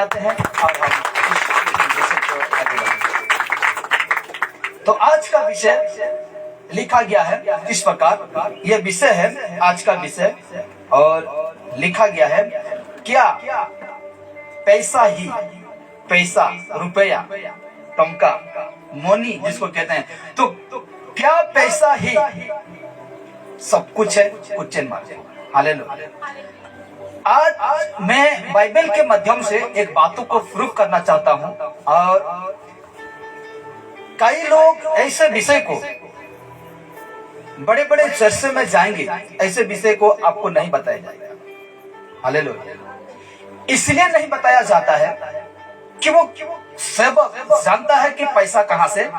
जाते हैं और हम इस विषय को आगे बढ़ेंगे। तो आज का विषय लिखा गया है इस प्रकार, यह विषय है आज का विषय, और लिखा गया है क्या पैसा ही, पैसा, रुपया, टंका, मनी जिसको कहते हैं, तो क्या पैसा ही सब कुछ है? Question mark. हालेलुया। आज मैं बाइबल के माध्यम से एक बातों को प्रूफ करना चाहता हूं, और कई लोग ऐसे विषय को बड़े बड़े चर्चे में जाएंगे, ऐसे विषय को आपको नहीं बताया जाएगा। हालेलुया। इसलिए नहीं बताया जाता है कि वो सब जानता है कि पैसा कहां से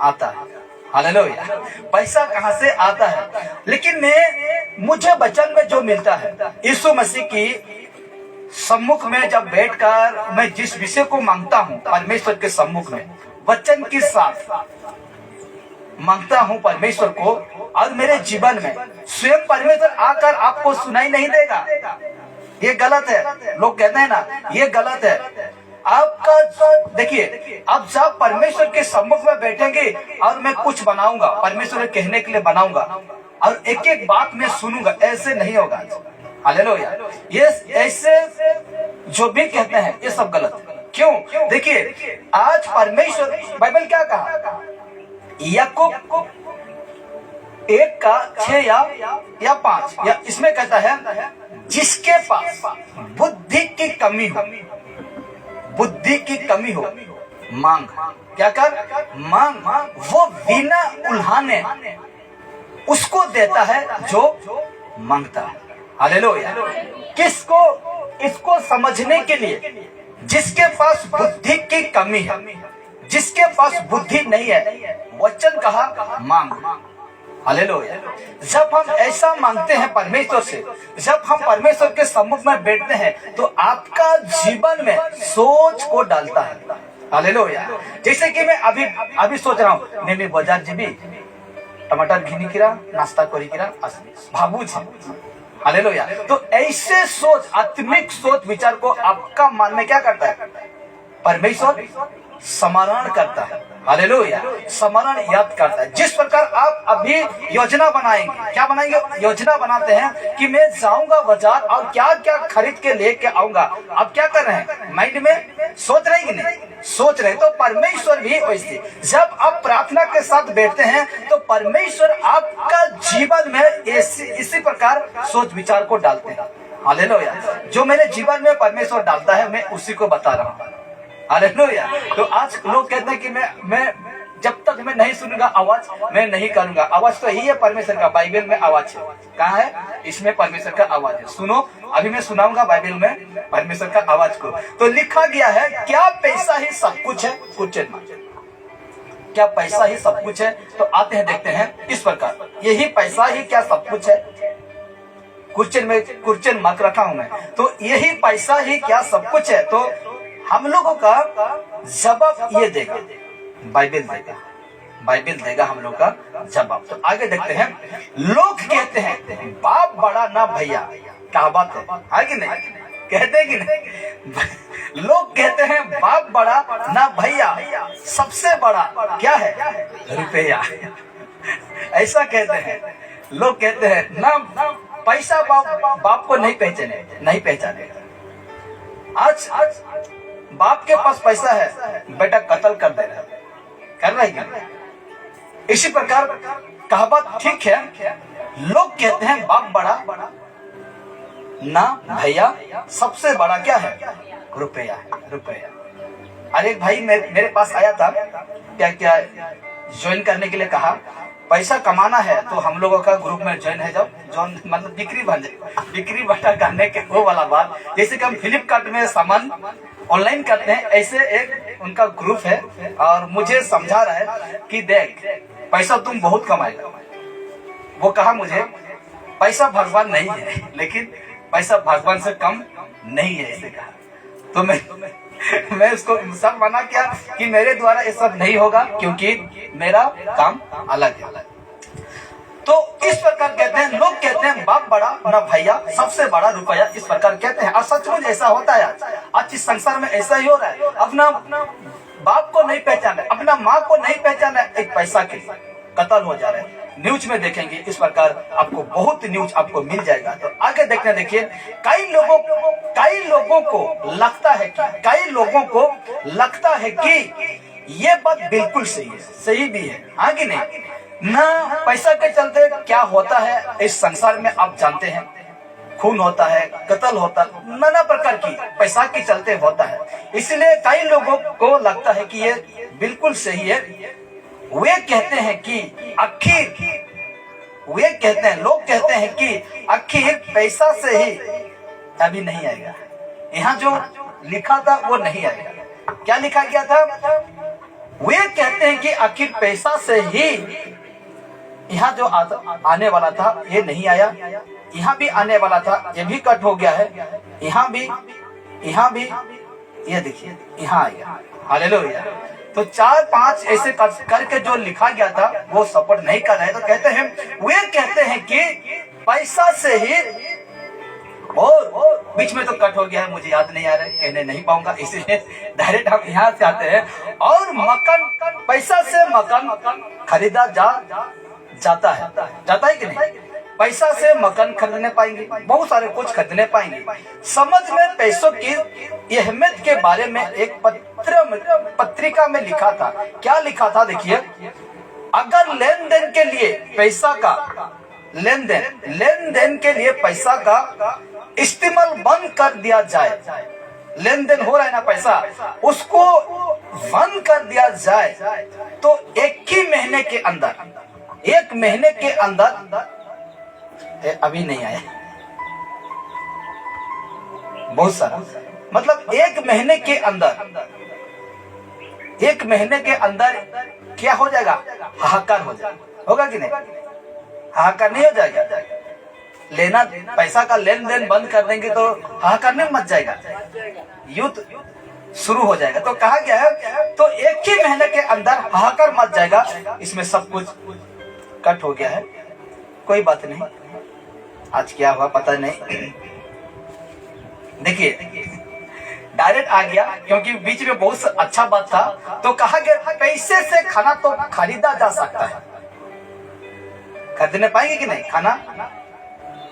आता है। हालेलुया। पैसा कहां से आता है, लेकिन मुझे वचन में जो मिलता है, यीशु मसीह की सम्मुख में जब बैठकर मैं जिस विषय को मांगता हूं परमेश्वर के सम्मुख में, वचन के साथ मांगता हूं परमेश्वर को, और मेरे जीवन में स्वयं परमेश्वर आकर आपको सुनाई नहीं देगा। ये गलत है। लोग कहते हैं ना, ये गलत है। आपका देखिए, आप जब परमेश्वर के सम्मुख में बैठेंगे और मैं कुछ बनाऊंगा, परमेश्वर के कहने के लिए बनाऊंगा और एक एक बात मैं सुनूंगा, ऐसे नहीं होगा। हालेलुया। ये ऐसे जो भी कहते हैं ये सब गलत है। क्यों? देखिए, आज परमेश्वर, बाइबल क्या कहा? याकूब 1:6 या 5 या इसमें कहता है, जिसके पास बुद्धि की कमी हो, बुद्धि की कमी हो, मांग। क्या कर? मांग। वो बिना उल्हाने उसको देता है जो मांगता है। हालेलुया। किसको? इसको समझने के लिए जिसके पास बुद्धि की कमी है, जिसके पास बुद्धि नहीं है, वचन कहा मांग। हालेलुया। जब हम ऐसा मांगते हैं परमेश्वर से, जब हम परमेश्वर के सम्मुख में बैठते हैं, तो आपका जीवन में सोच को डालता है। हालेलुया। जैसे कि मैं अभी सोच रहा हूँ, मैं बाजार जीबी, टमाटर घिनी किरा, नाश्ता करी किरा, भाबू जी। हालेलुया। तो ऐसे सोच, आत्मिक सोच विचार को आपका मन में क्या करता है? परमेश्वर स्मरण करता है। हालेलुया। स्मरण याद करता है। जिस प्रकार आप अभी योजना बनाएंगे, क्या बनाएंगे? योजना बनाते हैं कि मैं जाऊंगा बाजार और क्या क्या खरीद के लेके आऊंगा। आप क्या कर रहे हैं? माइंड में सोच रहे हैं कि नहीं? सोच रहे। तो परमेश्वर भी वैसे, जब आप प्रार्थना के साथ बैठते हैं तो परमेश्वर आपका जीवन में इसी प्रकार सोच विचार को डालते हैं। हालेलुया। जो मेरे जीवन में परमेश्वर डालता है, मैं उसी को बता रहा हूँ। हालेलुया। तो आज लोग कहते हैं कि मैं जब तक मैं नहीं सुनूंगा आवाज, मैं नहीं करूंगा। आवाज तो यही है परमेश्वर का, बाइबल में आवाज है। कहाँ है? इसमें परमेश्वर का आवाज है। सुनो, अभी मैं सुनाऊंगा बाइबल में परमेश्वर का आवाज को। तो लिखा गया है, क्या पैसा ही सब कुछ है? Question mark. क्या पैसा ही सब कुछ है? तो आते हैं, देखते हैं इस प्रकार, यही पैसा ही क्या सब कुछ है? क्वेश्चन मार्क रखा हूं मैं। तो यही पैसा ही क्या सब कुछ है? तो हम लोगों का जवाब ये देगा, बाइबल देगा, बाइबल देगा हम लोग का जवाब। तो आगे देखते हैं। लोग कहते हैं बाप बड़ा ना भैया। क्या बात है कि नहीं? कहते कि नहीं? लोग कहते हैं बाप बड़ा ना भैया, सबसे बड़ा क्या है? रुपया। ऐसा कहते हैं लोग। कहते हैं ना पैसा बाप को नहीं पहचाने। आज बाप के पास पैसा है, बेटा कत्ल कर दे रहा है, कर रहा है क्या? इसी प्रकार कहावत ठीक है। लोग कहते हैं बाप बड़ा ना भैया, सबसे बड़ा क्या है? रुपया है। रुपया। अरे भाई मेरे पास आया था, क्या ज्वाइन करने के लिए कहा, पैसा कमाना है तो हम लोगों का ग्रुप में ज्वाइन है जाओ, जो मतलब बिक्री बटा करने के वो वाला बात। जैसे कि हम फ्लिपकार्ट में सामान ऑनलाइन करते हैं, ऐसे एक उनका ग्रुप है और मुझे समझा रहा है कि देख पैसा तुम बहुत कमाएगा। वो कहा मुझे पैसा भगवान नहीं है, लेकिन पैसा भगवान से कम नहीं है, ऐसे कहा। तो मैं उसको सब मना किया कि मेरे द्वारा ये सब नहीं होगा, क्योंकि मेरा काम अलग है। तो इस प्रकार कहते हैं, लोग कहते हैं बाप बड़ा ना भैया सबसे बड़ा रुपया, इस प्रकार कहते हैं। और सचमुच ऐसा होता है। आज इस संसार में ऐसा ही हो रहा है। अपना बाप को नहीं पहचाना, अपना माँ को नहीं पहचाना, एक पैसा के कत्ल हो जा रहे हैं। न्यूज में देखेंगे इस प्रकार आपको बहुत न्यूज आपको मिल जाएगा। तो आगे देखने देखिए, कई लोगों को लगता है कि ये बात बिल्कुल सही है, सही भी है, हाँ कि नहीं। ना पैसा के चलते क्या होता है इस संसार में आप जानते हैं, खून होता है, कत्ल होता है, नाना प्रकार की पैसा के चलते होता है। इसलिए कई लोगों को लगता है कि ये बिल्कुल सही है। वे कहते हैं कि लोग कहते हैं कि आखिर पैसा से ही अभी नहीं आएगा। यहाँ जो लिखा था वो नहीं आएगा। क्या लिखा गया था? वे कहते हैं कि आखिर पैसा से ही यहाँ जो आने वाला था ये नहीं आया, यहाँ भी आने वाला था ये भी कट हो गया है, यहाँ भी, ये देखिए यहाँ आ गया। हालेलुया। तो 4-5 ऐसे करके जो लिखा गया था वो सपोर्ट नहीं कर रहे। तो कहते हैं, वे कहते हैं कि पैसा से ही, और बीच में तो कट हो गया है, मुझे याद नहीं आ रहा है, कहने नहीं पाऊंगा, इसीलिए डायरेक्ट हम यहाँ से आते हैं। और मकान, पैसा से मकान खरीदा जाता है कि नहीं? पैसा से मकान खरीदने पाएंगे, बहुत सारे कुछ खरीदने पाएंगे। समझ में पैसों की अहमियत के बारे में एक पत्रिका में लिखा था। क्या लिखा था देखिए, अगर लेन देन के लिए पैसा का इस्तेमाल बंद कर दिया जाए, लेन देन हो रहा है ना पैसा, उसको बंद कर दिया जाए, तो एक महीने के अंदर अभी नहीं आया, बहुत सारा, मतलब एक महीने के अंदर क्या हो जाएगा? हाहाकार हो जाएगा। होगा कि नहीं? हाहाकार नहीं हो जाएगा? लेना पैसा का लेन देन बंद कर देंगे तो हाहाकार नहीं मच जाएगा, युद्ध शुरू हो जाएगा। तो कहा गया है, तो एक ही महीने के अंदर हाहाकार मच जाएगा। इसमें सब कुछ कट हो गया है, कोई बात नहीं, आज क्या हुआ पता नहीं। देखिए डायरेक्ट आ गया, क्योंकि बीच में बहुत अच्छा बात था। तो कहा गया पैसे से खाना तो खरीदा जा सकता है, खरीदने पाएंगे कि नहीं खाना?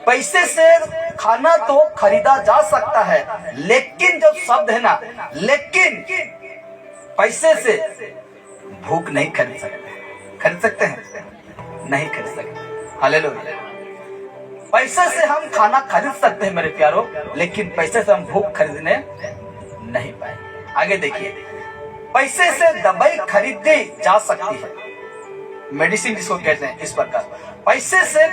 पैसे से खाना तो खरीदा जा सकता है, लेकिन जो शब्द है ना, लेकिन पैसे से भूख नहीं खरीद सकते। खरीद सकते हैं? नहीं खरीद सकते। हालेलुया। पैसे से हम खाना खरीद सकते हैं मेरे प्यारो, लेकिन पैसे से हम भूख खरीदने नहीं पाएंगे। आगे देखिए, पैसे से दवाई खरीदी जा सकती है, मेडिसिन जिसको कहते हैं, इस प्रकार पैसे से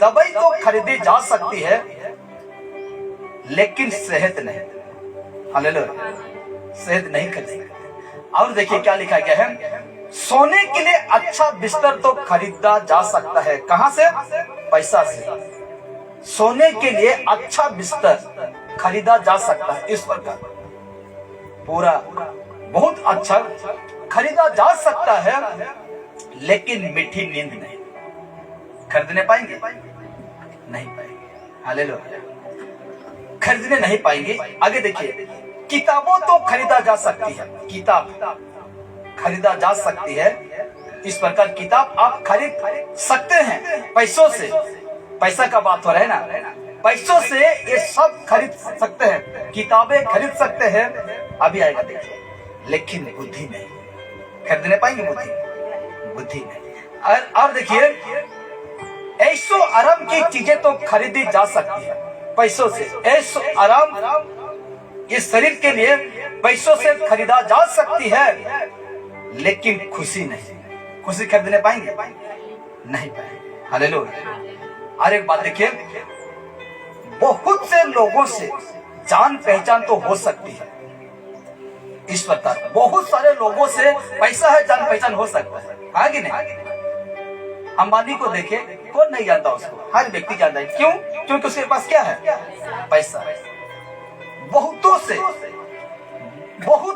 दवाई तो खरीदी जा सकती है, लेकिन सेहत नहीं। हालेलुया। सेहत नहीं खरीद सकते। और देखिए क्या लिखा गया है, सोने के लिए अच्छा बिस्तर तो खरीदा जा सकता है। कहां से? पैसा से। सोने के लिए अच्छा बिस्तर खरीदा जा सकता है, इस प्रकार पूरा बहुत अच्छा खरीदा जा सकता है, लेकिन मीठी नींद नहीं। खरीदने पाएंगे? नहीं पाएंगे। हालेलुया। खरीदने नहीं पाएंगे। आगे देखिए, किताबों तो खरीदा जा सकती है, किताब खरीदा जा सकती है, इस प्रकार किताब आप खरीद सकते हैं पैसों से। पैसा का बात हो रहा है ना, पैसों से ये सब खरीद सकते हैं, किताबें खरीद सकते हैं। अभी आएगा देखिए, लेकिन बुद्धि नहीं। खरीदने पाएंगे? बुद्धि नहीं। और देखिए, ऐशो आराम की चीजें तो खरीदी जा सकती है पैसों से। ऐशो आराम इस शरीर के लिए पैसों से खरीदा जा सकती है, लेकिन खुशी नहीं। खुशी खरीदने पाएंगे? नहीं पाएंगे। हालेलुया। और एक बात देखिए, बहुत से लोगों से जान पहचान तो हो सकती है, इस प्रकार बहुत सारे लोगों से पैसा है, जान पहचान हो सकता है, हाँ कि नहीं? अंबानी को देखे, कौन नहीं जानता उसको? हर व्यक्ति जानता है। क्यों? क्योंकि उसके पास क्या है? पैसा। बहुत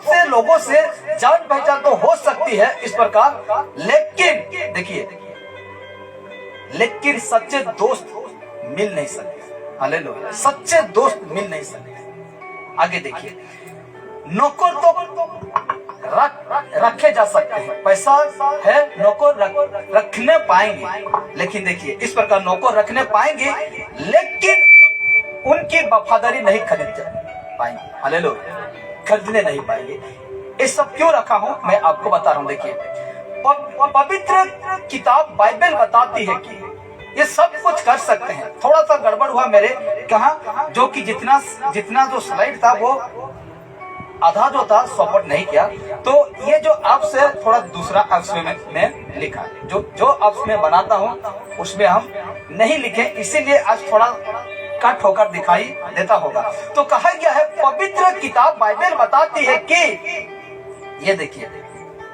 से लोगों से जान पहचान तो हो सकती है, इस प्रकार, लेकिन देखिए लेकिन सच्चे दोस्त मिल नहीं सकते। हालेलुया, सच्चे दोस्त मिल नहीं सकते। आगे देखिए, नौकर तो रखे जा सकते हैं, पैसा है नौकर रखने पाएंगे, लेकिन देखिए इस प्रकार नौकर रखने पाएंगे लेकिन उनकी वफादारी नहीं खरीद पाएंगे। हालेलुया, खरीदने नहीं पाएंगे। ये सब क्यों रखा हूं मैं आपको बता रहा हूं। देखिए पवित्र किताब बाइबल बताती है कि ये सब कुछ कर सकते हैं। थोड़ा सा गड़बड़ हुआ मेरे कहा, जो कि जितना जो स्लाइड था वो आधा जो था सपोर्ट नहीं किया, तो ये जो आपसे थोड़ा दूसरा अक्ष में लिखा है, जो अक्ष में बनाता हूँ उसमें हम नहीं लिखे, इसीलिए आज थोड़ा कट होकर दिखाई देता होगा। तो कहा गया है, पवित्र किताब बाइबल बताती है कि ये देखिए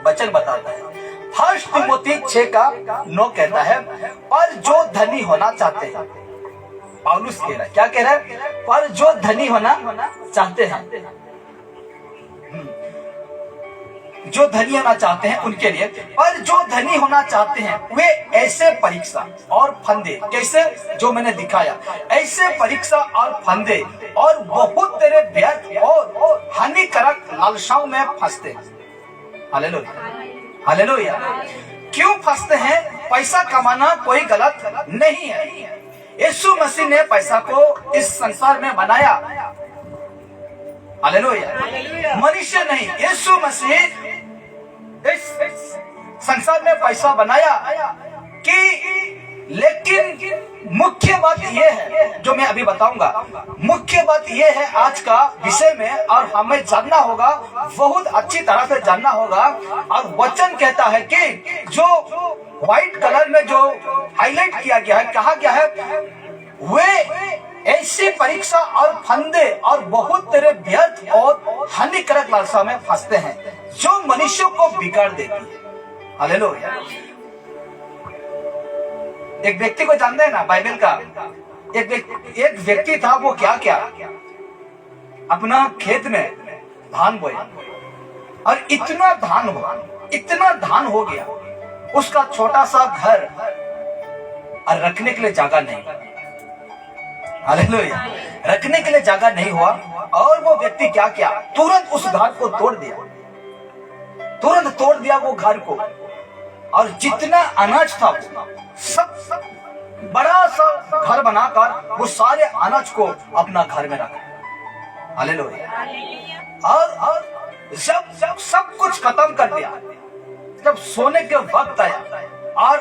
वचन बताता है, फर्स्ट तिमोथी 6:9 कहता है, पर जो धनी होना चाहते हैं, पौलुस कह रहा है, क्या कह रहा है, पर जो धनी होना चाहते हैं, जो धनी होना चाहते हैं उनके लिए, और जो धनी होना चाहते हैं वे ऐसे परीक्षा और फंदे, कैसे, जो मैंने दिखाया, ऐसे परीक्षा और फंदे और बहुत तेरे व्यर्थ और हानिकारक लालसाओं में फंसते हैं। Hallelujah, hallelujah. क्यों फंसते हैं? पैसा कमाना कोई गलत नहीं है। यीशु मसीह ने पैसा को इस संसार में बनाया। हालेलुया, मनुष्य नहीं, यीशु मसीह इस संसार में पैसा बनाया कि, लेकिन मुख्य बात यह है जो मैं अभी बताऊंगा, मुख्य बात यह है आज का विषय में, और हमें जानना होगा, बहुत अच्छी तरह से जानना होगा। और वचन कहता है कि जो व्हाइट कलर में जो हाईलाइट किया गया है, कहा गया है, वे ऐसी परीक्षा और फंदे और बहुत तेरे व्यर्थ और हानिकारक लालसा में फंसते हैं जो मनुष्यों को बिगाड़ देती है। हालेलुया। एक व्यक्ति को जानते हैं ना बाइबल का, एक व्यक्ति था, वो क्या क्या अपना खेत में धान बोया और इतना धान हो गया, उसका छोटा सा घर और रखने के लिए जगह नहीं। हालेलुया, रखने के लिए जगह नहीं हुआ, और वो व्यक्ति क्या किया, तुरंत उस घर को तोड़ दिया, तुरंत तोड़ दिया वो घर को, और जितना अनाज था सब बड़ा सा घर बनाकर वो सारे अनाज को अपना घर में रखा। हालेलुया। और जब सब कुछ खत्म कर दिया, जब सोने के वक्त आया, और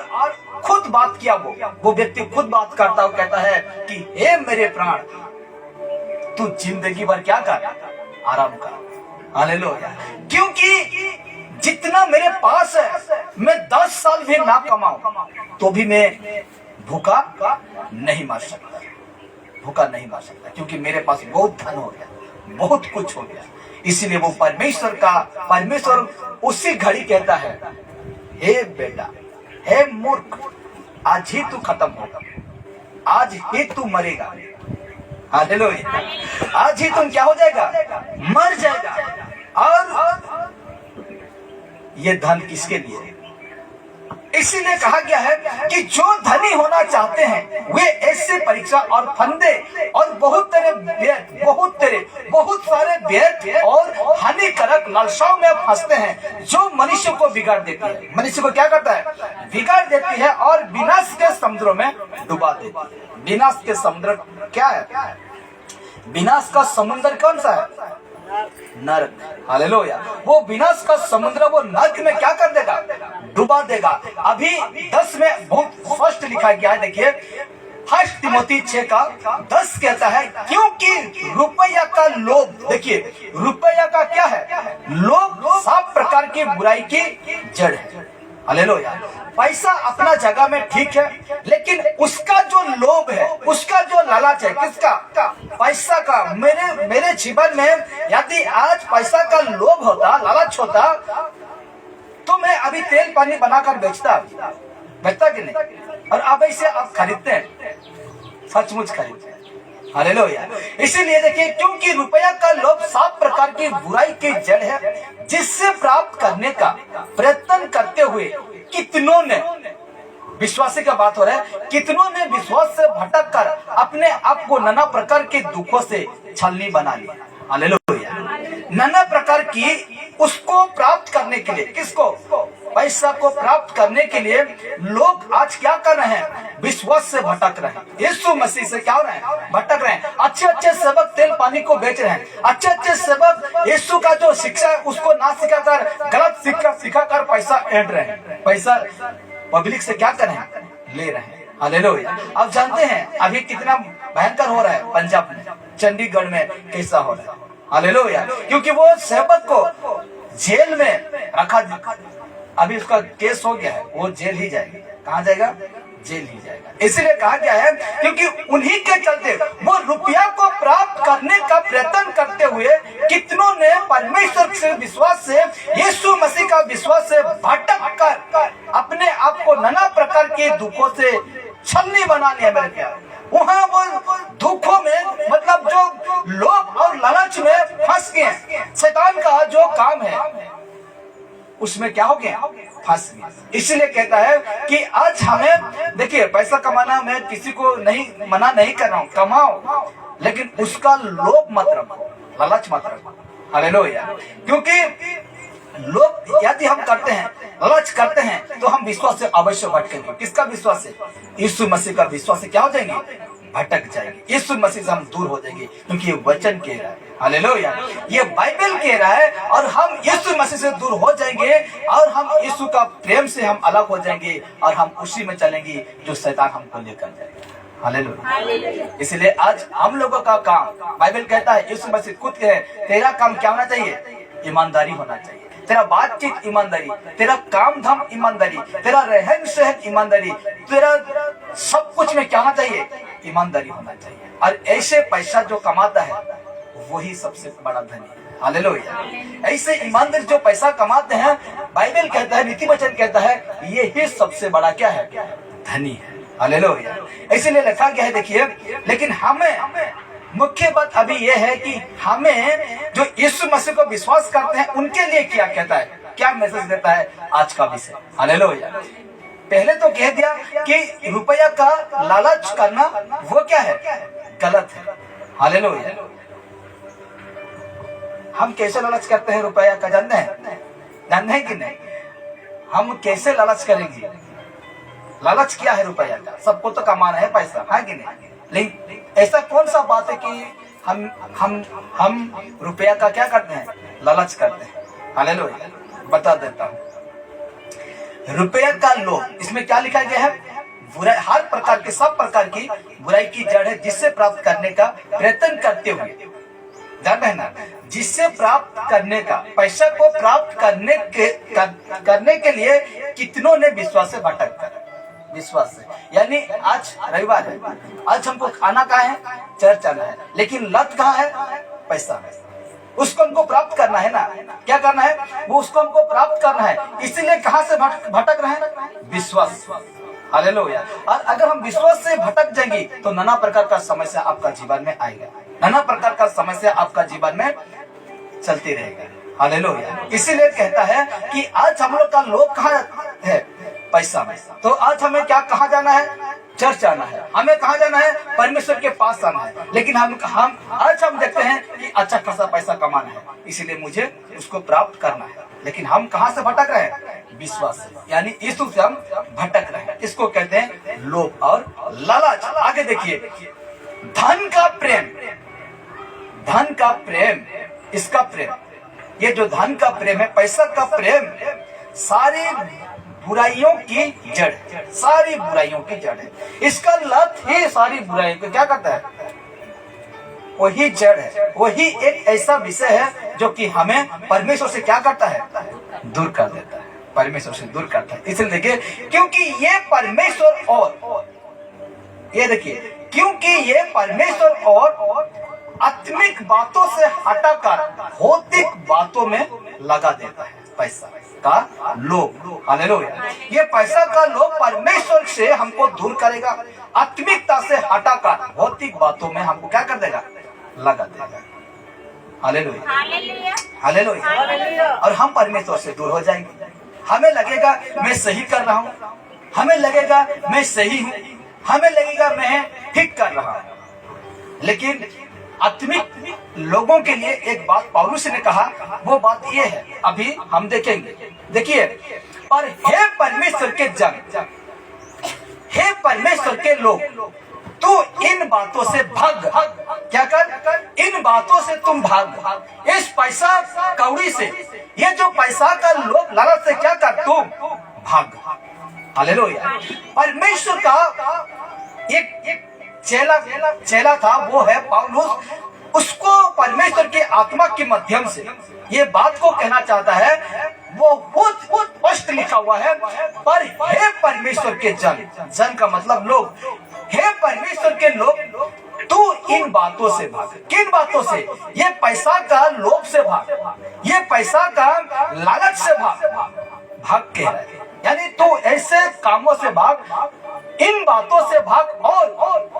खुद बात किया, वो व्यक्ति खुद बात करता हुआ कहता है कि हे मेरे प्राण, तू जिंदगी भर क्या कर, आराम कर। हालेलुया। क्योंकि जितना मेरे पास है, मैं 10 साल भी ना कमाऊं तो भी मैं भूखा नहीं मर सकता, भूखा नहीं मर सकता, क्योंकि मेरे पास बहुत धन हो गया, बहुत कुछ हो गया। इसीलिए वो परमेश्वर उसी घड़ी कहता है, हे बेटा, हे मूर्ख, आज ही तू खत्म होगा, आज ही तू मरेगा। हालेलुया, आज ही तुम क्या हो जाएगा, मर जाएगा। और ये धन किसके लिए? इसीलिए कहा गया है कि जो धनी होना चाहते हैं वे ऐसे परीक्षा और फंदे और बहुत सारे व्यर्थ और हानिकारक लालसाओं में फंसते हैं जो मनुष्य को बिगाड़ देती है। मनुष्य को क्या करता है, बिगाड़ देती है और विनाश के समुद्रों में डुबा देती है। विनाश के समुद्र क्या है? विनाश का समुद्र कौन सा है? नरक। हालेलुया। वो विनाश का समुद्र वो नरक में क्या कर देगा, डुबा देगा। अभी 10 में बहुत स्पष्ट लिखा गया है, देखिए 1 तिमोथी 6:10 कहता है, क्योंकि रुपया का लोभ, देखिए रुपया का क्या है, लोभ 7 प्रकार की बुराई की जड़ है। हालेलुया। पैसा अपना जगह में ठीक है, लेकिन उसका जो लोभ है, उसका जो लालच है, किसका? पैसा का। मेरे जीवन में यदि आज पैसा का लोभ होता, लालच होता, तो मैं अभी तेल पानी बनाकर बेचता कि नहीं? और अब इसे आप खरीदते हैं, सचमुच खरीदते हैं। हालेलुया। इसीलिए देखिए, क्योंकि रुपया का लोभ 7 प्रकार की बुराई की जड़ है, जिससे प्राप्त करने का प्रयत्न करते हुए कितनों ने विश्वासी का बात हो रहा है। कितनों ने विश्वास से भटक कर अपने आप को नाना प्रकार के दुखों से छलनी बना लिया। हालेलुया। नाना प्रकार की उसको प्राप्त करने के लिए, किसको? पैसा को प्राप्त करने के लिए लोग आज क्या कर रहे हैं? विश्वास से भटक रहे हैं। यीशु मसीह से क्या हो रहे हैं? भटक रहे हैं। अच्छे अच्छे सेवक तेल पानी को बेच रहे हैं। अच्छे अच्छे सेवक यीशु का जो शिक्षा है उसको ना सिखाकर गलत शिक्षा सिखाकर पैसा ऐंठ रहे हैं। पैसा पब्लिक से क्या कर रहे हैं? ले रहे हैं। हालेलुया। आप जानते हैं अभी कितना भयंकर हो रहा है पंजाब में, चंडीगढ़ में कैसा हो रहा है। हालेलुया। क्योंकि वो सेवक को जेल में रखा, अभी उसका केस हो गया है, वो जेल ही जाएगा। कहाँ जाएगा? जेल ही जाएगा। इसलिए कहा गया है क्योंकि उन्हीं के चलते वो रुपया को प्राप्त करने का प्रयत्न करते हुए कितनों ने परमेश्वर से विश्वास से, यीशु मसीह का विश्वास से भटक कर अपने आप को नाना प्रकार के दुखों से छलनी बना लिया। मेरे प्यारे, वहाँ वो दुखों में, मतलब जो लोभ और लालच में फंस गए। शैतान का जो काम है उसमें क्या हो गया? फंस गया। इसलिए कहता है कि आज हमें, देखिए, पैसा कमाना मैं किसी को नहीं मना नहीं कर रहा हूँ, कमाओ, लेकिन उसका लोभ मत रखो, लालच मत रखो। हालेलुया। क्योंकि लोभ यदि हम करते हैं, लालच करते हैं, तो हम विश्वास से अवश्य भटकेंगे। किसका विश्वास से? यीशु मसीह का विश्वास से क्या हो जाएंगे? भटक जाएंगे। यीशु मसीह से हम दूर हो जाएंगे, क्योंकि ये वचन कह रहा है। हालेलुया। ये बाइबल कह रहा है, और हम यीशु मसीह से दूर हो जाएंगे और हम यीशु का प्रेम से हम अलग हो जाएंगे और हम उसी में चलेंगे जो शैतान हमको लेकर जाएगा। हालेलुया। इसलिए आज हम लोगों का काम, बाइबल कहता है, यीशु मसीह खुद कहे, तेरा काम क्या होना चाहिए? ईमानदारी होना चाहिए। तेरा बातचीत ईमानदारी, तेरा काम धाम ईमानदारी, तेरा रहन सहन ईमानदारी, तेरा सब कुछ में क्या होना चाहिए? ईमानदारी होना चाहिए। और ऐसे पैसा जो कमाता है वही सबसे बड़ा धनी है। हालेलुया। ऐसे ईमानदारी जो पैसा कमाते हैं, बाइबल कहता है, नीति वचन कहता है, ये ही सबसे बड़ा क्या है? धनी है। हालेलुया। इसलिए लिखा गया है, देखिए, लेकिन हमें मुख्य बात अभी यह है कि हमें जो यीशु मसीह को विश्वास करते हैं उनके लिए क्या कहता है, क्या मैसेज देता है आज का विषय। हालेलुया। पहले तो कह दिया कि रुपया का लालच करना वो क्या है? गलत है। हालेलुया। हम कैसे लालच करते हैं रुपया का? जानते हैं? जानते हैं कि नहीं? हम कैसे लालच करेंगे? लालच क्या है रुपया का? सबको तो कमाना है पैसा, है कि नहीं? लेकिन ऐसा कौन सा बात है कि हम रुपया का क्या करते हैं? लालच करते हैं। हालेलुया। बता देता हूँ, रुपया का लोभ, इसमें क्या लिखा गया है? बुराई, हर प्रकार के, सब प्रकार की बुराई की जड़ है, जिससे प्राप्त करने का प्रयत्न करते हुए, जानते हैं ना, जिससे प्राप्त करने का, पैसा को प्राप्त करने के लिए कितनों ने विश्वास से भटक कर, विश्वास से, यानी आज रविवार है, आज हमको खाना कहाँ है? चर्च आना है, लेकिन लत कहाँ है? पैसा है। उसको हमको प्राप्त करना है ना, क्या करना है? वो उसको हमको प्राप्त करना है। इसीलिए कहाँ से भटक रहे हैं? विश्वास। हालेलुया। और अगर हम विश्वास से भटक जाएंगे तो नाना प्रकार का समस्या आपका जीवन में आएगा, नाना प्रकार का समस्या आपका जीवन में चलती रहेगा। हालेलुया। इसीलिए कहता है कि आज हम लोग का लोभ कहाँ है? पैसा में। तो आज हमें क्या, कहाँ जाना है? चर्च आना है। हमें कहाँ जाना है? परमेश्वर के पास आना है। लेकिन हम आज हम देखते हैं कि अच्छा खासा पैसा कमाना है, इसीलिए मुझे उसको प्राप्त करना है। लेकिन हम कहाँ से भटक रहे हैं? विश्वास से, यानी यीशु से हम भटक रहे हैं। इसको कहते हैं लोभ और लालच। आगे देखिए, धन का प्रेम, धन का प्रेम, इसका प्रेम, ये जो धन का प्रेम है, पैसा का प्रेम, सारी बुराइयों की जड़, सारी बुराइयों की जड़ है। इसका लत ही सारी बुराइयों को क्या करता है? वही जड़ है, वही एक ऐसा विषय है जो कि हमें परमेश्वर से क्या करता है? दूर कर देता है, परमेश्वर से दूर करता है। इसलिए देखिए, क्योंकि ये परमेश्वर और ये देखिए, क्योंकि ये परमेश्वर और आत्मिक बातों से हटाकर भौतिक बातों में लगा देता है। पैसा का लोभ। हालेलुया। ये पैसा का लोभ परमेश्वर से हमको दूर करेगा, आत्मिकता से हटाकर भौतिक बातों में हमको क्या कर देगा? लगा देगा। Hallelujah, hallelujah. और हम परमेश्वर से दूर हो जाएंगे। हमें लगेगा मैं सही कर रहा हूँ, हमें लगेगा मैं सही हूं, हमें लगेगा मैं ठीक कर रहा हूं। लेकिन आत्मिक लोगों के लिए एक बात पौलुस ने कहा, वो बात ये है, अभी हम देखेंगे। देखिए, पर हे परमेश्वर के जन, हे परमेश्वर के लोग, तू इन बातों से भाग। क्या कर? इन बातों से तुम भाग। इस पैसा कौड़ी से, ये जो पैसा का लोभ लालच से क्या कर, तुम भाग। हालेलुया। परमेश्वर का एक चेला था, वो है पौलुस। उसको परमेश्वर के आत्मा के माध्यम से ये बात को कहना चाहता है, वो बहुत स्पष्ट लिखा हुआ है, पर हे परमेश्वर के जन, जन का मतलब लोग, हे परमेश्वर के लोग, तू इन बातों से भाग। किन बातों से? ये पैसा का लोभ से भाग, ये पैसा का लालच से भाग के है, यानी तू ऐसे कामों से भाग, इन बातों से भाग। और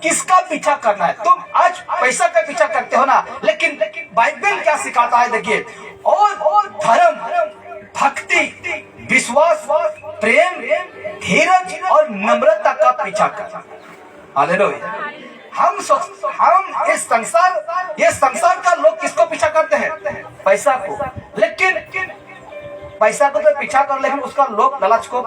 किसका पीछा करना है? तुम आज पैसा का पीछा करते हो ना, लेकिन बाइबल क्या सिखाता है? देखिए, और धर्म, भक्ति, विश्वास, प्रेम, धीरज और नम्रता का पीछा कर। हालेलुया। हम इस संसार का लोग किसको पीछा करते हैं? पैसा को। लेकिन पैसा को तो पीछा कर, लेकिन उसका लोभ लालच को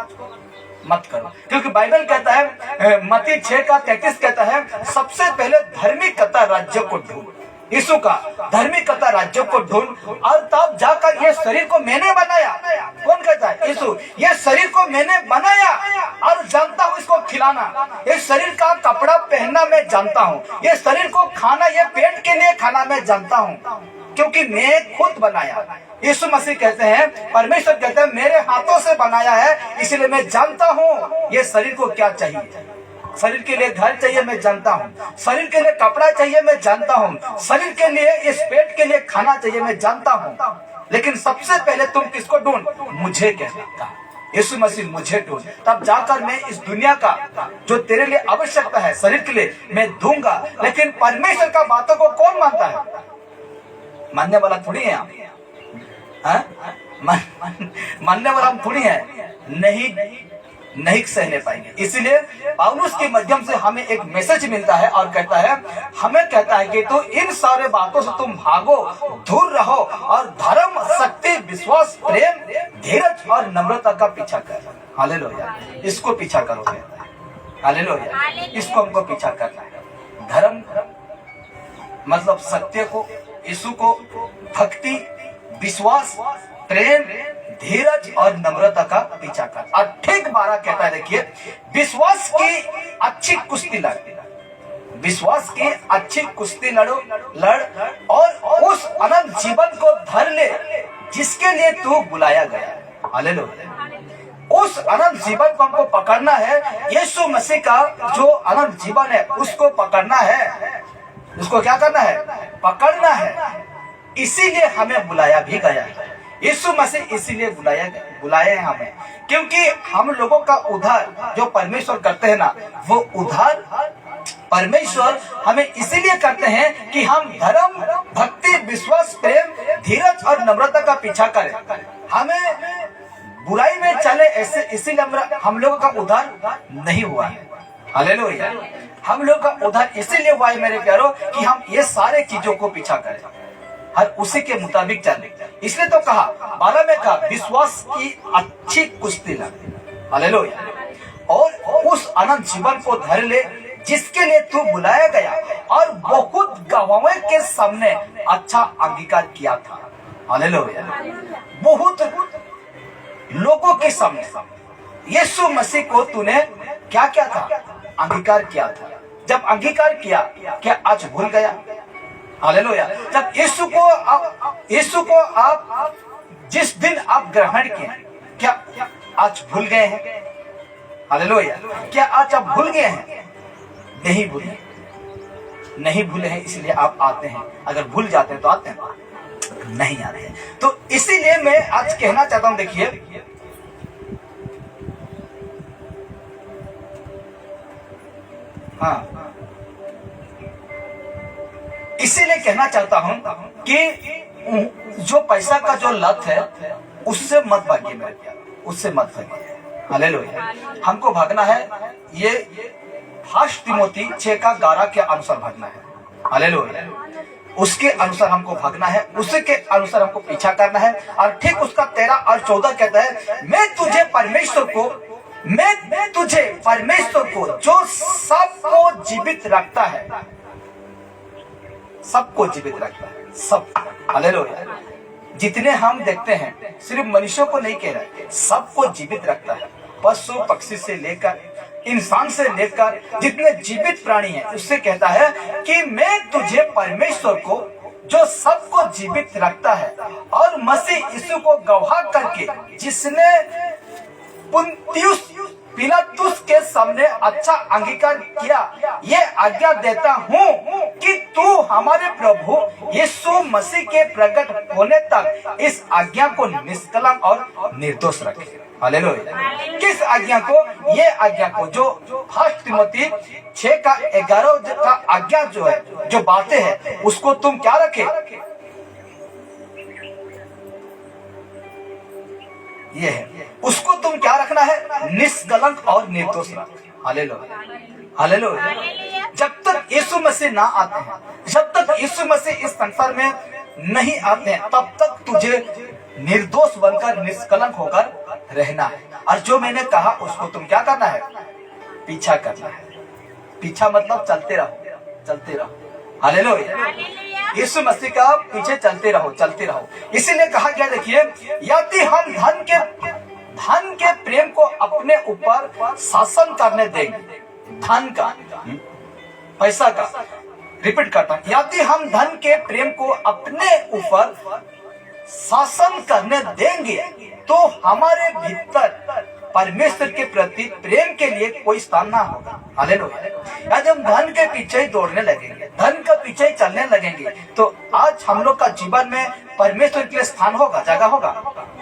मत करो, क्योंकि बाइबल कहता है, मत्ती 6:33 कहता है, सबसे पहले धार्मिकता राज्य को ढूंढ। यीशु का धार्मिकता राज्य को ढूंढ, और तब जाकर ये शरीर को मैंने बनाया। कौन कहता है? यीशु। ये शरीर को मैंने बनाया और जानता हूँ इसको खिलाना। ये शरीर का कपड़ा पहनना मैं जानता हूँ, ये शरीर को खाना, ये पेट के लिए खाना मैं जानता हूँ, क्योंकि मैं खुद बनाया। यीशु मसीह कहते हैं, परमेश्वर कहते हैं, मेरे हाथों से बनाया है, इसलिए मैं जानता हूँ ये शरीर को क्या चाहिए। शरीर के लिए घर चाहिए, मैं जानता हूँ। शरीर के लिए कपड़ा चाहिए, मैं जानता हूँ। शरीर के लिए, इस पेट के लिए खाना चाहिए, मैं जानता हूँ। लेकिन सबसे पहले तुम किसको ढूंढ? मुझे कहता यीशु मसीह, मुझे ढूंढ, तब जाकर मैं इस दुनिया का जो तेरे लिए आवश्यकता है शरीर के लिए मैं दूंगा। लेकिन परमेश्वर का बातों को कौन मानता है? मानने वाला थोड़ी है आप, मानने वाला हम थोड़ी है, नहीं सहने पाएंगे। इसीलिए पौलुस के माध्यम से हमें एक मैसेज मिलता है और कहता है, हमें कहता है कि तो इन सारे बातों से तुम भागो, दूर रहो और धर्म, शक्ति, विश्वास, प्रेम, धीरज और नम्रता का पीछा कर। हालेलुया। इसको पीछा करोगे। हालेलुया। इसको हमको पीछा करना है। धर्म मतलब सत्य को, यीशु को, भक्ति, विश्वास, प्रेम, धीरज और नम्रता का पीछा कर। और ठीक 12 कहता है, देखिए, विश्वास की अच्छी कुश्ती लड़, विश्वास की अच्छी कुश्ती लड़ और उस अनंत जीवन को धर ले जिसके लिए तू बुलाया गया। हालेलुया। उस अनंत जीवन को हमको पकड़ना है। यीशु मसीह का जो अनंत जीवन है उसको पकड़ना है। उसको क्या करना है? पकड़ना है। इसीलिए हमें बुलाया भी गया है। यीशु मसीह इसीलिए बुलाए हैं हमें, क्योंकि हम लोगों का उद्धार जो परमेश्वर करते हैं ना, वो उद्धार परमेश्वर हमें इसीलिए करते हैं कि हम धर्म, भक्ति, विश्वास, प्रेम, धीरज और नम्रता का पीछा करें। हमें बुराई में चले ऐसे, इसीलिए हम लोगों का उद्धार नहीं हुआ है। हालेलुया। हम लोग का उद्धार इसीलिए हुआ है मेरे प्यारो कि हम ये सारे चीजों को पीछा करें, हर उसी के मुताबिक चले। इसलिए तो कहा 12 में कहा, विश्वास की अच्छी कुश्ती लड़। हालेलुया। और उस अनंत जीवन को धर ले जिसके लिए तू बुलाया गया और बहुत गवाहों के सामने अच्छा अंगीकार किया था। हालेलुया। बहुत लोगों के सामने यीशु मसीह को तूने क्या किया था? अंगीकार किया था। जब अंगीकार किया, क्या आज भूल गया? हालेलुया। जब यीशु को आप जिस दिन आप ग्रहण किए, क्या आज भूल गए हैं? हालेलुया। क्या आज आप भूल गए हैं? नहीं भूले, नहीं भूले हैं, इसलिए आप आते हैं। अगर भूल जाते हैं तो आते हैं, नहीं आते हैं। तो इसीलिए मैं आज कहना चाहता हूं, देखिए, हाँ, इसीलिए कहना चाहता हूं कि जो पैसा का जो लत है उससे मत भागिए मेरे प्यार, उससे मत भागिए। हालेलुया। हमको भागना है, ये फर्स्ट तिमोथी 6:11 के अनुसार भागना है। हालेलुया। उसके अनुसार हमको भागना है, उसी के अनुसार हमको पीछा करना है। और ठीक उसका 13 और 14 कहता है, मैं तुझे परमेश्वर को जो सबको जीवित रखता है, सबको जीवित रखता है, सब। हालेलुया। जितने हम देखते हैं, सिर्फ मनुष्यों को नहीं कह रहा, सबको जीवित रखता है। पशु पक्षी से लेकर इंसान से लेकर जितने जीवित प्राणी हैं, उससे कहता है कि मैं तुझे परमेश्वर को जो सबको जीवित रखता है और मसीह यीशु को गवाह करके, जिसने पुन्तियुस पिलातुस के सामने अच्छा अंगीकार किया, ये आज्ञा देता हूँ कि तू हमारे प्रभु यीशु मसीह के प्रकट होने तक इस आज्ञा को निष्कलंक और निर्दोष रखे। हालेलुया। किस आज्ञा को? ये आज्ञा को जो फर्स्ट तिमोथी 6:11 का आज्ञा जो है, जो बातें हैं, उसको तुम क्या रखे? ये है, उसको तुम क्या रखना है? निष्कलंक और निर्दोष रख। हालेलुया। हालेलुया। जब तक यीशु मसीह ना आते हैं, जब तक यीशु मसीह इस संसार में नहीं आते हैं, तब तक तुझे निर्दोष बनकर निष्कलंक होकर रहना है। और जो मैंने कहा उसको तुम क्या करना है? पीछा करना है। पीछा मतलब चलते रहो, चलते रहो। हालेलुया। यीशु मसीह का पीछे चलते रहो, चलते रहो। इसीलिए कहा गया, देखिए, यदि हम धन के प्रेम को अपने ऊपर शासन करने देंगे, धन का, पैसा का, रिपीट करता हूं, यदि हम धन के प्रेम को अपने ऊपर शासन करने देंगे तो हमारे भीतर परमेश्वर के प्रति प्रेम के लिए कोई स्थान ना होगा। हालेलुया। यदि हम धन के पीछे ही दौड़ने लगेंगे, धन के पीछे ही चलने लगेंगे, तो आज हम लोग का जीवन में परमेश्वर के लिए स्थान होगा, जगह होगा?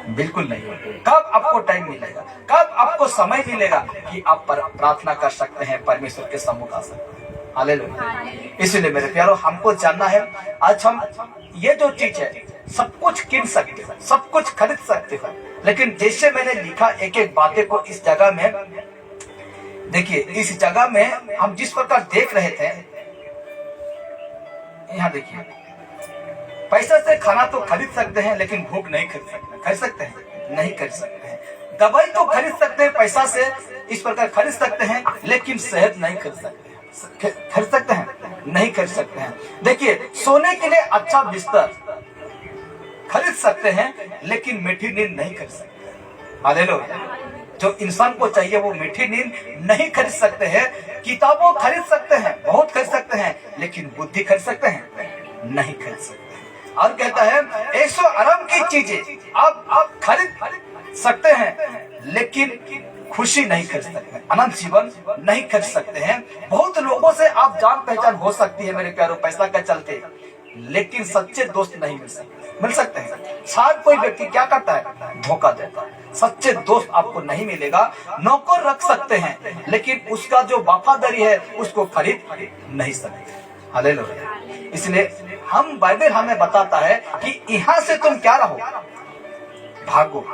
बिल्कुल नहीं होगा। कब आपको टाइम मिलेगा, कब आपको समय मिलेगा कि आप प्रार्थना कर सकते हैं, परमेश्वर के सम्मुख आ सकते हैं? हालेलुया। इसलिए मेरे प्यारो, हमको जानना है, आज हम ये जो चीज है, सब कुछ किन सकते हो, सब कुछ खरीद सकते हो, लेकिन जैसे मैंने लिखा एक एक बातें को इस जगह में देखिए, इस जगह में हम जिस प्रकार देख रहे थे, यहाँ देखिए, पैसा से खाना तो खरीद सकते हैं, लेकिन भूख नहीं खरीद सकते। खरीद सकते हैं? नहीं खरीद सकते हैं। दवाई तो खरीद सकते हैं, पैसा से इस प्रकार खरीद सकते हैं, लेकिन सेहत नहीं खरीद सकते। खरीद सकते हैं? नहीं खरीद सकते हैं। देखिए, सोने के लिए अच्छा बिस्तर खरीद सकते हैं, लेकिन मीठी नींद नहीं खरीद सकते। हालेलुया। जो इंसान को चाहिए वो मीठी नींद नहीं खरीद सकते हैं। किताबों खरीद सकते हैं, बहुत खरीद सकते हैं, लेकिन बुद्धि खरीद सकते हैं? नहीं खरीद सकते हैं। और कहता है, 100 अरब की चीजें आप खरीद सकते हैं, लेकिन खुशी नहीं खरीद सकते, अनंत जीवन नहीं खरीद सकते हैं। बहुत लोगों से आप जान पहचान हो सकती है मेरे प्यारों, पैसा के चलते, लेकिन सच्चे दोस्त नहीं मिल सकते हैं। शायद कोई व्यक्ति क्या करता है? धोखा देता है। सच्चे दोस्त आपको नहीं मिलेगा। नौकर रख सकते हैं, लेकिन उसका जो वफादारी है उसको खरीद नहीं सकते। हालेलुया। इसलिए हम बाइबल हमें बताता है कि यहाँ से तुम क्या रहो? भागो।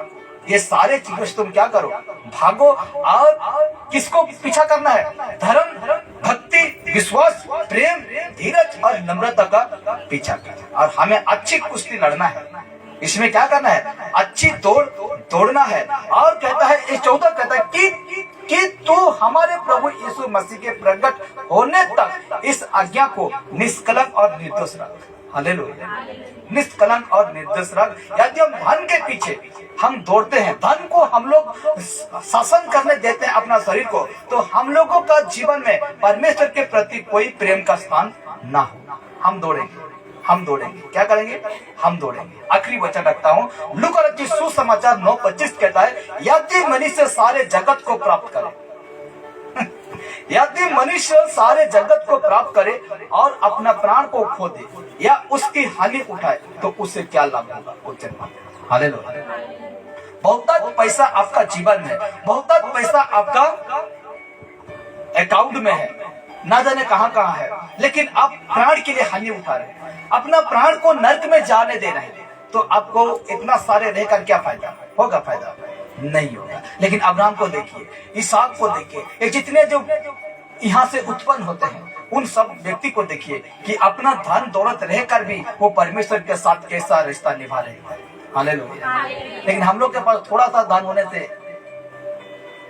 ये सारे चीजों से तुम क्या करो? भागो। और किसको पीछा करना है? धर्म, भक्ति, विश्वास, प्रेम, धीरज और नम्रता का पीछा करना। और हमें अच्छी कुश्ती लड़ना है। इसमें क्या करना है? अच्छी दौड़ना है। और कहता है, ये 14 कहता है कि तू हमारे प्रभु यीशु मसीह के प्रकट होने तक इस आज्ञा को निष्कलंक और निर्दोष रख। हालेलुया। निष्कलंक और निर्दोष रख। यदि हम धन के पीछे हम दौड़ते हैं, धन को हम लोग शासन करने देते हैं अपना शरीर को, तो हम लोगों का जीवन में परमेश्वर के प्रति कोई प्रेम का स्थान ना हो। हम दौड़ेंगे। क्या करेंगे? हम दौड़ेंगे। आखिरी वचन रखता हूँ, लूका रचित सुसमाचार 9:25 कहता है, यदि मनुष्य सारे जगत को प्राप्त करे, यदि मनुष्य सारे जगत को प्राप्त करे और अपना प्राण को खो दे या उसकी हानि उठाए, तो उसे क्या लाभ होगा? हालेलुया। बहुत पैसा आपका जीवन में, बहुत पैसा आपका अकाउंट में है, ना जाने कहां कहां है, लेकिन आप प्राण के लिए हानि उठा रहे हैं, अपना प्राण को नरक में जाने दे रहे हैं, तो आपको इतना सारे रहकर क्या फायदा होगा? फायदा नहीं होगा। लेकिन अब्राहम को देखिए, इसहाक को देखिए, ये जितने जो यहाँ से उत्पन्न होते हैं उन सब व्यक्ति को देखिए कि अपना धन दौलत रहकर भी वो परमेश्वर के साथ कैसा रिश्ता निभा रहे हैं। हालेलुया। लेकिन हम लोग के पास थोड़ा सा धन होने से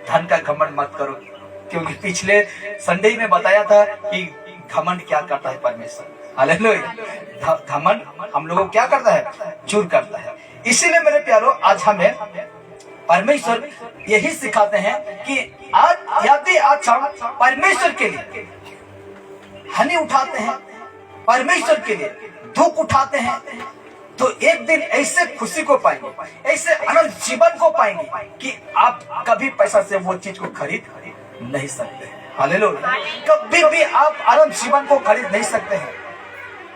धन का घमंड मत करो, क्योंकि पिछले संडे में बताया था कि घमंड क्या करता है परमेश्वर। हालेलुया। घमंड हम लोगों को क्या करता है? चूर करता है। इसीलिए मेरे प्यारो, आज हमें परमेश्वर यही सिखाते हैं कि आज यदि आज हम परमेश्वर के लिए हानि उठाते हैं, परमेश्वर के लिए दुख उठाते हैं, तो एक दिन ऐसे खुशी को पाएंगे, ऐसे अनंत जीवन को पाएंगे कि आप कभी पैसा से वो चीज को खरीद नहीं सकते। हालेलुया। कभी भी आप अनंत जीवन को खरीद नहीं सकते हैं।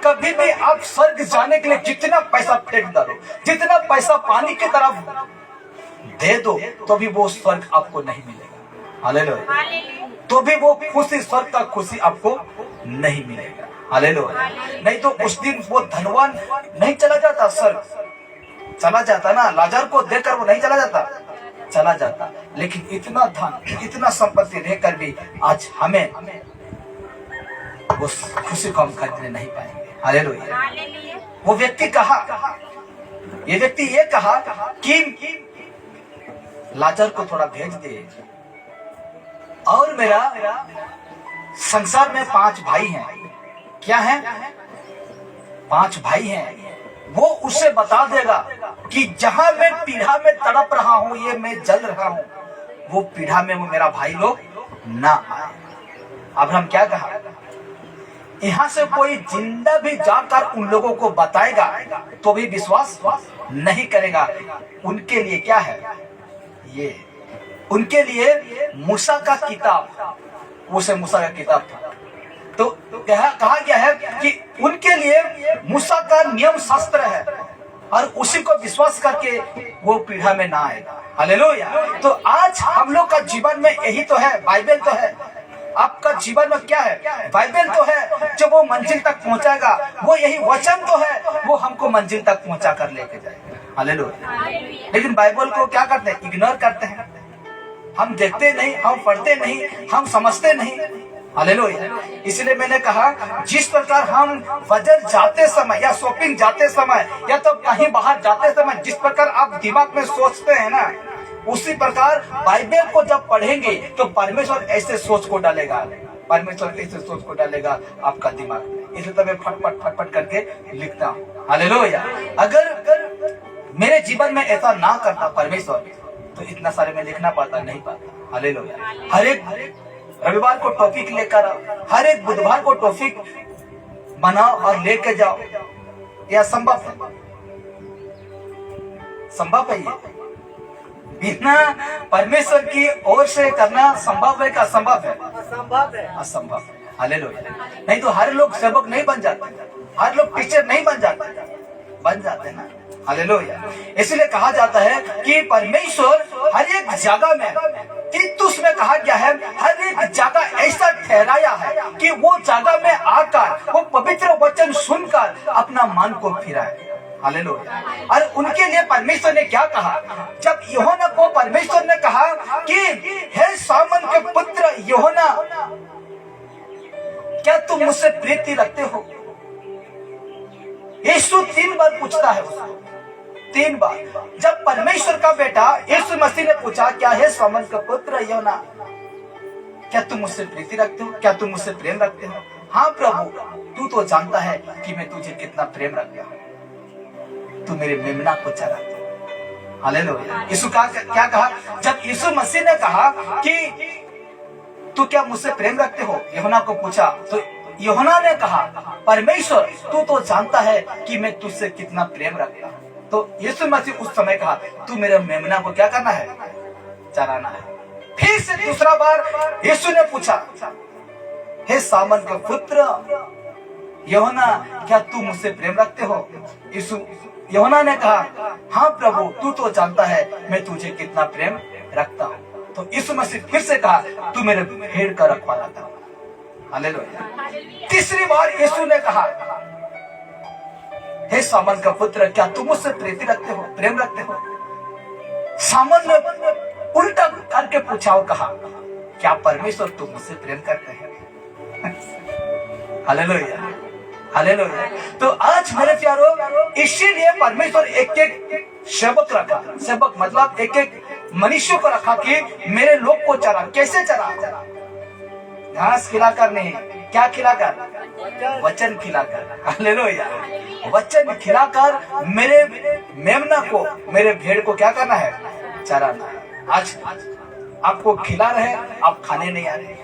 कभी भी आप स्वर्ग जाने के लिए जितना पैसा फेंक डालो, जितना पैसा पानी की तरफ दे दो, तो भी वो स्वर्ग आपको नहीं मिलेगा। हालेलुया। तो भी वो खुशी, स्वर्ग का खुशी आपको नहीं मिलेगा। हालेलुया। नहीं तो उस दिन वो धनवान नहीं चला जाता, स्वर्ग चला जाता ना, लाजर को देकर वो नहीं चला जाता, चला जाता। लेकिन इतना धन, इतना संपत्ति रहकर भी आज हमें वो खुशी को हम खरीदने नहीं पाएंगे। हालेलुया। वो व्यक्ति कहा, ये व्यक्ति ये कहा कि लाजर को थोड़ा भेज दे, और मेरा संसार में 5 भाई हैं। क्या है? 5 भाई हैं। वो उसे बता देगा कि जहां मैं पीढ़ा में तड़प रहा हूं, ये मैं जल रहा हूं, वो पीढ़ा में वो मेरा भाई लोग ना आए। अब हम क्या कहा, यहाँ से कोई जिंदा भी जाकर उन लोगों को बताएगा तो भी विश्वास नहीं करेगा। उनके लिए क्या है ये? उनके लिए मूसा का किताब, उसे मूसा का किताब था। तो कहा गया है कि उनके लिए मूसा का नियम शास्त्र है, और उसी को विश्वास करके वो पीढ़ा में ना आएगा। हालेलुया। तो आज हम लोग का जीवन में यही तो है, बाइबल तो है। आपका जीवन में क्या है? बाइबल तो है जो वो मंजिल तक पहुंचाएगा। वो यही वचन तो है, वो हमको मंजिल तक पहुंचा कर लेके जाएगा। हालेलुया। लेकिन बाइबल को क्या करते हैं? इग्नोर करते हैं। हम देखते नहीं, हम पढ़ते नहीं, हम समझते नहीं। हालेलुया। इसलिए मैंने कहा, जिस प्रकार हम बाजार जाते समय या शॉपिंग जाते समय या तो कहीं बाहर जाते समय जिस प्रकार आप दिमाग में सोचते हैं ना, उसी प्रकार बाइबल को जब पढ़ेंगे तो परमेश्वर ऐसे सोच को डालेगा, परमेश्वर ऐसे सोच को डालेगा आपका दिमाग में। इसलिए तो मैं फटफट करके लिखता हूँ। हालेलुया। अगर मेरे जीवन में ऐसा ना करता परमेश्वर, तो इतना सारे में लिखना पाता नहीं पाता। हालेलुया। हर एक रविवार को टॉपिक लेकर आओ, हर एक बुधवार को टॉपिक बनाओ और लेके जाओ। यह संभव है? संभव है? ये बिना परमेश्वर की ओर से करना संभव है का असंभव है? असंभव है। असंभव है। हालेलुया। नहीं तो हर लोग सेवक नहीं बन जाते, हर लोग टीचर नहीं बन जाते ना। हालेलुया। इसलिए कहा जाता है कि परमेश्वर हर एक जगह में, तीतुस में कहा गया है, हर एक जगह ऐसा ठहराया है कि वो जगह में आकर वो पवित्र वचन सुनकर अपना मन को फिराए। हालेलुया। और उनके लिए परमेश्वर ने क्या कहा? जब यूहन्ना को परमेश्वर ने कहा कि हे शामन के पुत्र यूहन्ना, क्या तुम मुझसे प्रीति रखते हो? यीशु 3 बार पूछता है उसको, 3 बार। जब परमेश्वर का बेटा यीशु मसीह ने पूछा, क्या है शामन का पुत्र यूहन्ना, क्या तुम मुझसे प्रीति रखते हो? क्या तुम मुझसे प्रेम रखते हो? हाँ प्रभु, तू तो जानता है कि मैं तुझे कितना प्रेम रखता हूँ, तू मेरे मेमना को चराता। हालेलुया। यीशु क्या कहा? जब यीशु मसीह ने कहा कि तू क्या मुझसे प्रेम रखते हो, यूहन्ना को पूछा, तो यूहन्ना ने कहा, परमेश्वर तू तो जानता है कि मैं तुझसे कितना प्रेम रखता हूँ। तो यीशु मसीह उस समय कहा, तू मेरे मेमना को क्या करना है? चराना है। फिर से दूसरा बार यीशु ने पूछा, हे शामन के पुत्र यूहन्ना, क्या तू मुझसे प्रेम रखते हो? यूहन्ना ने कहा, हाँ प्रभु, तू तो जानता है मैं तुझे कितना प्रेम रखता हूँ। तो यीशु मसीह फिर से कहा, तू मेरे भेड़ का रखवाला था। हालेलुया। तीसरी बार यीशु ने कहा, हे शामन का पुत्र, क्या तुम मुझसे प्रीति रखते हो, प्रेम रखते हो? सामान्य उल्टा करके पूछा और कहा, क्या परमेश्वर तुम मुझसे प्रेम करते हैं? Hallelujah, hallelujah. तो आज मेरे प्यारो, इसीलिए परमेश्वर एक एक सेवक रखा। सेवक मतलब एक एक मनुष्य को रखा कि मेरे लोग को चरा। कैसे चरा? घास खिलाकर नहीं, क्या खिलाकर? वचन खिलाकर। हालेलुया। वचन खिलाकर मेरे मेमना को, मेरे भेड़ को क्या करना है? चराना है। आज आपको खिला रहे, आप खाने नहीं आ रहे।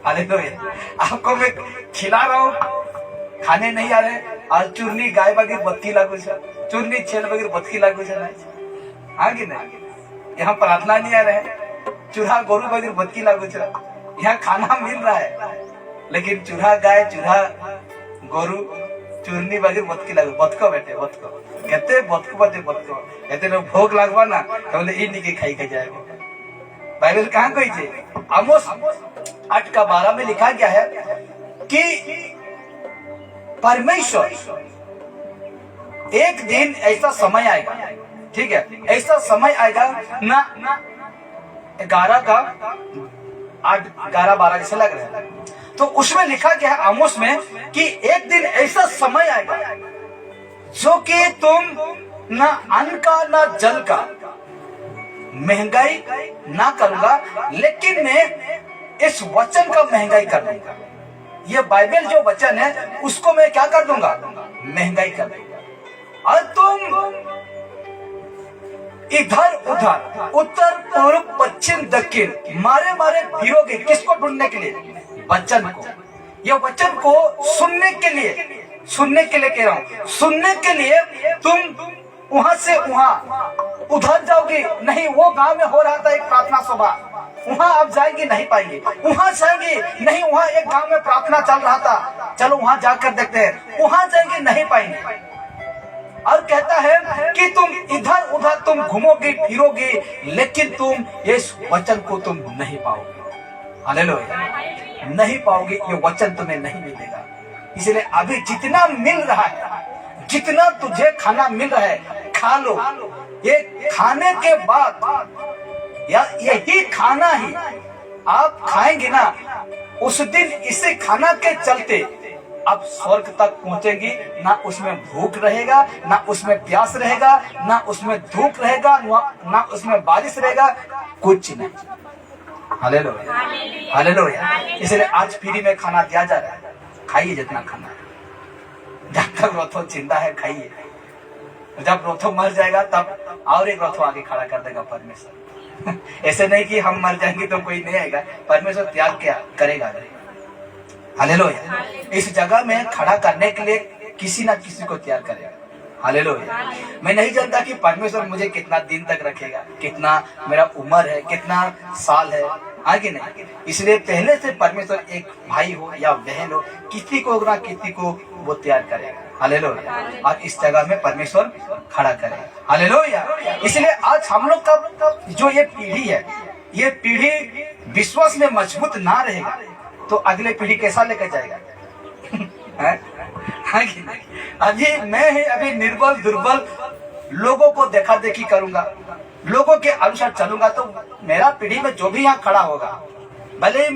हालेलुया। आपको मैं खिला रहा हूँ, खाने नहीं आ रहे। आज चूरनी गाय बगैर बत्ती लागू है, चूरनी छेल बगैर बत्ती लागू है। हाँ कि नहीं? यहाँ प्रार्थना नहीं आ रहे, चूल्हा गोरू बगैर बत्ती लागू है। यहाँ खाना मिल रहा है, लेकिन चूल्हा गाय, चूल्हा गोरू, चूरनी बगैर बत्ती लागू। बतको बेटे, बतको कहते, बतको बजे बतको कहते लोग भोग लगवा ना, कहते इन के खाई के जाए। बाइबल कहाँ कोई थे? आमोस 8:12 में लिखा गया है कि परमेश्वर एक दिन ऐसा समय आएगा, ठीक है, ऐसा समय आएगा ना 11:12 जैसे लग रहा है। तो उसमें लिखा गया है आमोस में कि एक दिन ऐसा समय आएगा जो कि तुम ना अन्न का ना जल का महंगाई ना करूंगा, लेकिन मैं इस वचन का महंगाई कर दूंगा। ये बाइबल जो वचन है उसको मैं क्या कर दूंगा? महंगाई कर दूंगा। और तुम इधर उधर, उत्तर पूर्व पश्चिम दक्षिण मारे मारे फिरोगे। किसको ढूंढने के लिए? वचन को। यह वचन को सुनने के लिए कह रहा हूं। सुनने के लिए तुम वहां से वहां उधर जाओगे नहीं। वो गांव में हो रहा था एक प्रार्थना सभा, वहां आप जाएंगे नहीं पाएंगे। वहां जाएंगे नहीं, वहां एक गांव में प्रार्थना चल रहा था, चलो वहां जाकर देखते हैं। वहां जाएंगे नहीं पाएंगे। और कहता है कि तुम इधर उधर तुम घूमोगे फिरोगे, लेकिन तुम इस वचन को तुम नहीं पाओगे। हालेलुया, नहीं पाओगे। ये वचन तुम्हें नहीं मिलेगा। इसलिए अभी जितना मिल रहा है, जितना तुझे खाना मिल रहा है, खा लो। ये खाने के बाद या यही खाना ही आप खाएंगे ना, उस दिन इसे खाना के चलते आप स्वर्ग तक पहुंचेंगी। ना उसमें भूख रहेगा, ना उसमें प्यास रहेगा, ना उसमें धूप रहेगा, ना उसमें बारिश रहेगा, कुछ नहीं। Hallelujah, hallelujah. इसलिए आज फ्री में खाना दिया जा रहा है, खाइए जितना खाना है। जब तक रोथो जिंदा है खाइए, जब रोथो मर जाएगा तब और एक रोथो आगे खड़ा कर देगा परमेश्वर। ऐसे नहीं कि हम मर जाएंगे तो कोई नहीं आएगा, परमेश्वर त्याग क्या करेगा। हालेलुया। इस जगह में खड़ा करने के लिए किसी ना किसी को तैयार करेगा। हालेलुया। मैं नहीं जानता कि परमेश्वर मुझे कितना दिन तक रखेगा, कितना मेरा उम्र है, कितना साल है, आगे नहीं। इसलिए पहले से परमेश्वर एक भाई हो या बहन हो, किसी को ना किसी को वो तैयार करेगा। हालेलुया। और इस जगह में परमेश्वर खड़ा करेगा। हालेलुया। इसलिए आज हम लोग का जो ये पीढ़ी है, ये पीढ़ी विश्वास में मजबूत ना रहेगा तो अगले पीढ़ी कैसा लेकर जाएगा? अभी मैं ही अभी निर्बल दुर्बल लोगों को देखा देखी करूंगा, लोगों के अनुसार चलूंगा, तो मेरा पीढ़ी में जो भी यहाँ खड़ा होगा, भले ही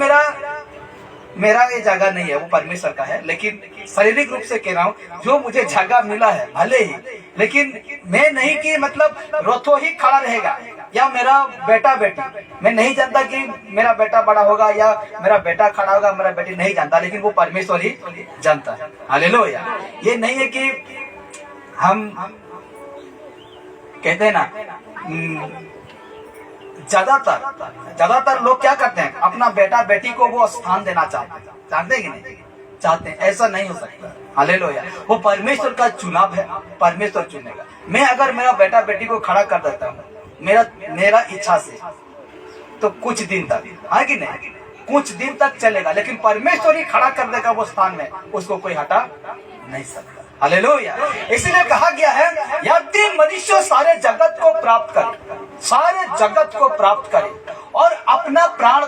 मेरा ये जगह नहीं है, वो परमेश्वर का है, लेकिन शारीरिक रूप से कह रहा हूँ, जो मुझे जगह मिला है भले ही, लेकिन मैं नहीं कि मतलब रोथो ही खड़ा रहेगा या मेरा बेटा बेटी। मैं नहीं जानता कि मेरा बेटा बड़ा होगा या मेरा बेटा खड़ा होगा, मेरा बेटी नहीं जानता, लेकिन वो परमेश्वर ही जानता है। हालेलुया। ये नहीं है कि हम कहते हैं ना, ज्यादातर लोग क्या करते हैं, अपना बेटा बेटी को वो स्थान देना चाहते हैं कि नहीं चाहते हैं? ऐसा नहीं हो सकता। हालेलुया। वो परमेश्वर का चुनाव है, परमेश्वर चुनेगा। मैं अगर मेरा बेटा बेटी को खड़ा कर देता हूँ मेरा इच्छा से, तो कुछ दिन तक, है कि नहीं, कुछ दिन तक चलेगा, लेकिन परमेश्वर ही खड़ा कर देगा वो स्थान में, उसको कोई हटा नहीं सकता। हालेलुया। इसलिए कहा गया है, यदि मनुष्य सारे जगत को प्राप्त करे और अपना प्राण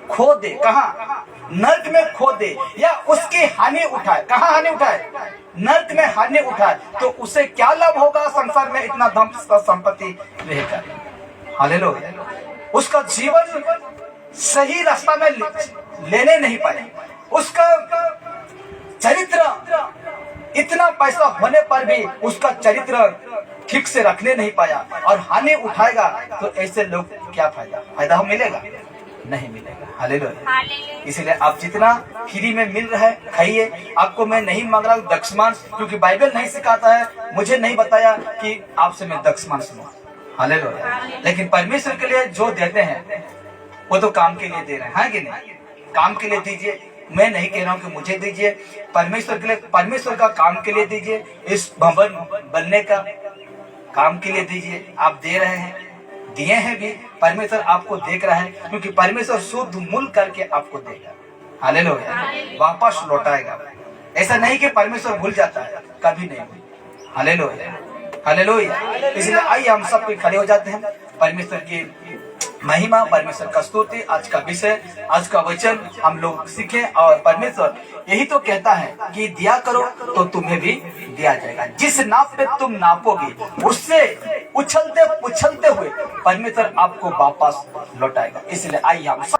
खो दे, कहाँ? नर्क में खो दे, या उसकी हानि उठाए। कहाँ हानि उठाए? नर्क में हानि उठाए तो उसे क्या लाभ होगा संसार में इतना धन संपत्ति रहकर। हालेलुया। उसका जीवन सही रास्ता में लेने नहीं पाया, उसका चरित्र इतना पैसा होने पर भी उसका चरित्र ठीक से रखने नहीं पाया और हानि उठाएगा तो ऐसे लोग क्या फायदा मिलेगा? नहीं मिलेगा। हालेलुया। इसलिए आप जितना फ्री में मिल रहा है खाइए। आपको मैं नहीं मांग रहा हूँ दक्षमान, क्योंकि बाइबल नहीं सिखाता है, मुझे नहीं बताया कि आपसे मैं दक्षमान सुनूं। हालेलुया। लेकिन परमेश्वर के लिए जो देते हैं वो तो काम के लिए दे रहे हैं कि नहीं? काम के लिए दीजिए। मैं नहीं कह रहा हूँ कि मुझे दीजिए, परमेश्वर के लिए, परमेश्वर का काम के लिए दीजिए। इस भवन बनने का काम के लिए दीजिए। आप दे रहे हैं, दिए हैं भी, परमेश्वर आपको देख रहा है, क्योंकि परमेश्वर शुद्ध मूल करके आपको देगा। हालेलुया। वापस लौटाएगा। ऐसा नहीं कि परमेश्वर भूल जाता है, कभी नहीं। हालेलुया। हालेलुया। इसलिए आइए हम सब खड़े हो जाते हैं। परमेश्वर की महिमा, परमेश्वर का स्तुति, आज का विषय, आज का वचन हम लोग सीखे। और परमेश्वर यही तो कहता है कि दिया करो तो तुम्हें भी दिया जाएगा। जिस नाप पे तुम नापोगे उससे उछलते उछलते हुए परमेश्वर आपको वापस लौटाएगा। इसलिए आइए हम